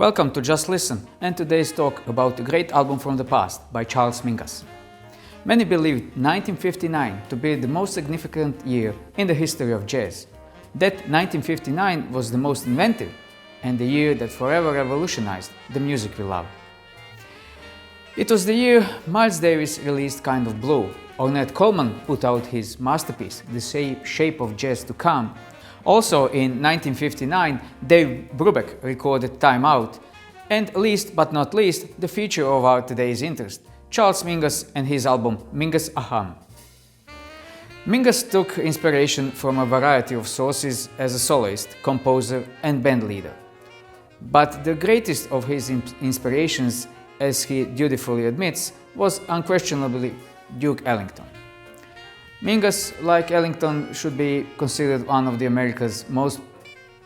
Welcome to Just Listen and today's talk about a great album from the past by Charles Mingus. Many believe 1959 to be the most significant year in the history of jazz. That 1959 was the most inventive and the year that forever revolutionized the music we love. It was the year Miles Davis released Kind of Blue, Ornette Coleman put out his masterpiece, The Shape of Jazz to Come. Also in 1959, Dave Brubeck recorded Time Out, and last but not least, the feature of our today's interest, Charles Mingus and his album Mingus Ah Um. Mingus took inspiration from a variety of sources as a soloist, composer and bandleader. But the greatest of his inspirations, as he dutifully admits, was unquestionably Duke Ellington. Mingus, like Ellington, should be considered one of the America's most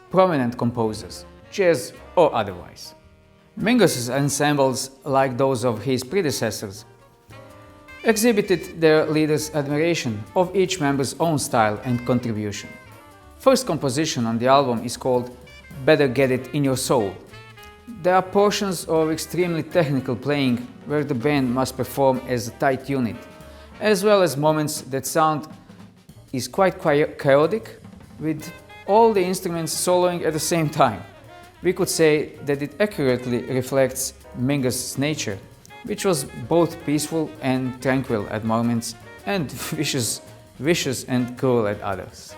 prominent composers, jazz or otherwise. Mingus's ensembles, like those of his predecessors, exhibited their leaders' admiration of each member's own style and contribution. First composition on the album is called Better Get It in Your Soul. There are portions of extremely technical playing where the band must perform as a tight unit, as well as moments that sound is quite chaotic, with all the instruments soloing at the same time. We could say that it accurately reflects Mingus's nature, which was both peaceful and tranquil at moments and vicious and cruel at others.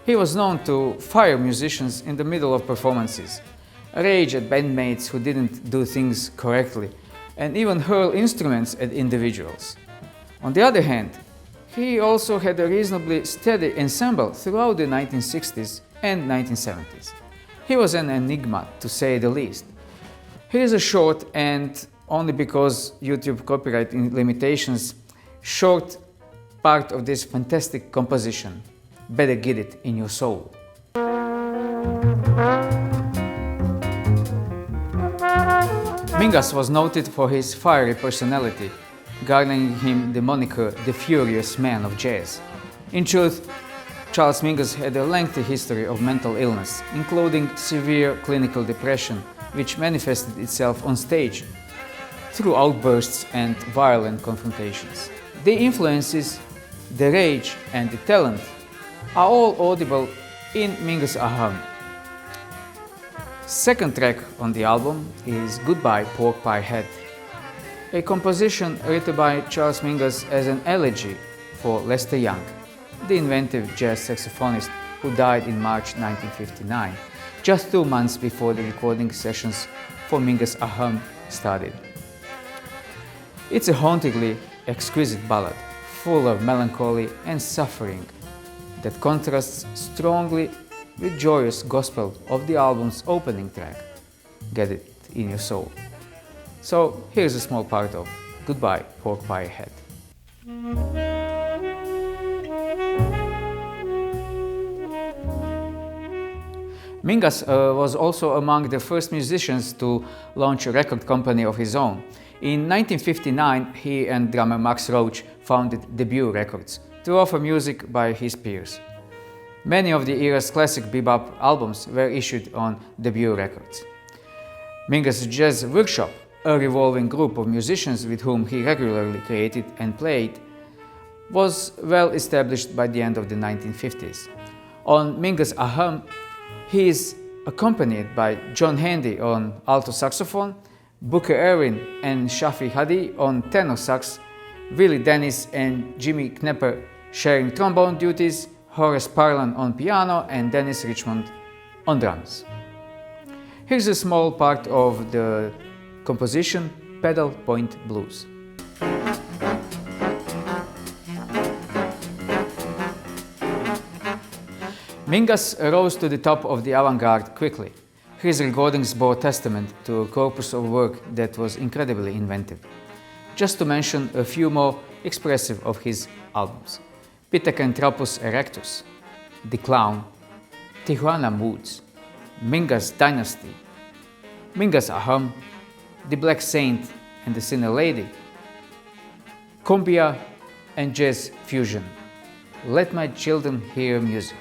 He was known to fire musicians in the middle of performances, rage at bandmates who didn't do things correctly, and even hurl instruments at individuals. On the other hand, he also had a reasonably steady ensemble throughout the 1960s and 1970s. He was an enigma, to say the least. Here is a short, and only because YouTube copyright limitations, short part of this fantastic composition, Better Get It in Your Soul. Mingus was noted for his fiery personality, garnering him the moniker the Furious Man of Jazz. In truth, Charles Mingus had a lengthy history of mental illness, including severe clinical depression, which manifested itself on stage through outbursts and violent confrontations. The influences, the rage and the talent are all audible in Mingus Ah Um. Second track on the album is Goodbye Pork Pie Head, a composition written by Charles Mingus as an elegy for Lester Young, the inventive jazz saxophonist who died in March 1959, just 2 months before the recording sessions for Mingus Ah Um started. It's a hauntingly exquisite ballad, full of melancholy and suffering, that contrasts strongly with joyous gospel of the album's opening track, Get It in Your Soul. So here's a small part of Goodbye Pork Pie Head. Mingus was also among the first musicians to launch a record company of his own. In 1959, he and drummer Max Roach founded Debut Records to offer music by his peers. Many of the era's classic bebop albums were issued on Debut Records. Mingus Jazz Workshop, a revolving group of musicians with whom he regularly created and played, was well established by the end of the 1950s. On Mingus Ah Um, he is accompanied by John Handy on alto saxophone, Booker Erwin and Shafi Hadi on tenor sax, Willie Dennis and Jimmy Knepper sharing trombone duties, Horace Parlan on piano and Dennis Richmond on drums. Here's a small part of the composition Pedal Point Blues. Mingus rose to the top of the avant-garde quickly. His recordings bore testament to a corpus of work that was incredibly inventive. Just to mention a few more expressive of his albums: Pithecanthropus erectus, The Clown, Tijuana Moods, Mingus Dynasty, Mingus Ah Um, The Black Saint and the Sinner Lady, Cumbia and Jazz Fusion, Let My Children Hear Music.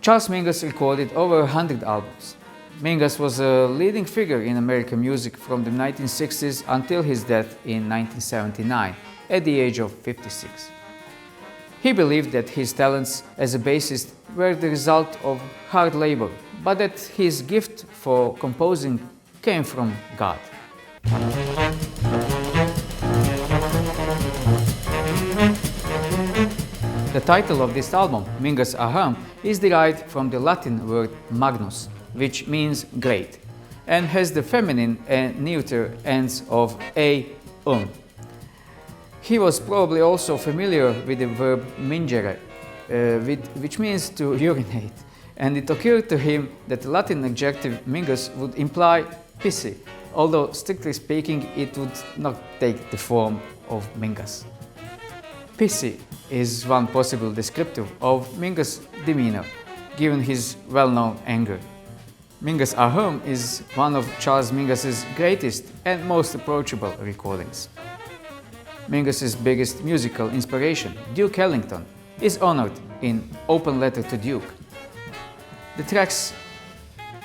Charles Mingus recorded over 100 albums. Mingus was a leading figure in American music from the 1960s until his death in 1979 at the age of 56. He believed that his talents as a bassist were the result of hard labor, but that his gift for composing came from God. The title of this album, Mingus Ah Um, is derived from the Latin word magnus, which means great, and has the feminine and neuter ends of a, He was probably also familiar with the verb mingere, which means to urinate, and it occurred to him that the Latin adjective mingus would imply pissy, although strictly speaking it would not take the form of mingus. Pissy is one possible descriptor of Mingus' demeanor, given his well-known anger. Mingus Ah Um is one of Charles Mingus's greatest and most approachable recordings. Mingus's biggest musical inspiration, Duke Ellington, is honored in Open Letter to Duke. The track's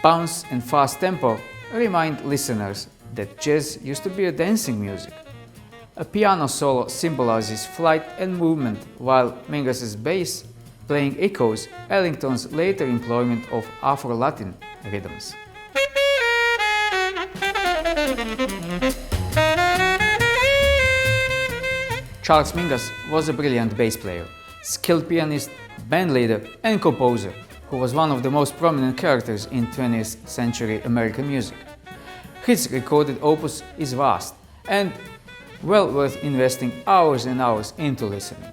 bounce and fast tempo remind listeners that jazz used to be a dancing music. A piano solo symbolizes flight and movement, while Mingus's bass playing echoes Ellington's later employment of Afro-Latin rhythms. Charles Mingus was a brilliant bass player, skilled pianist, bandleader and composer who was one of the most prominent characters in 20th century American music. His recorded opus is vast and well worth investing hours and hours into listening.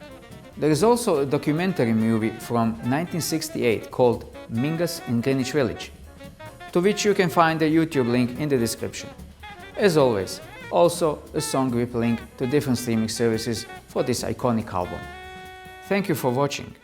There is also a documentary movie from 1968 called Mingus in Greenwich Village, to which you can find a YouTube link in the description. As always, also a song with link to different streaming services for this iconic album. Thank you for watching.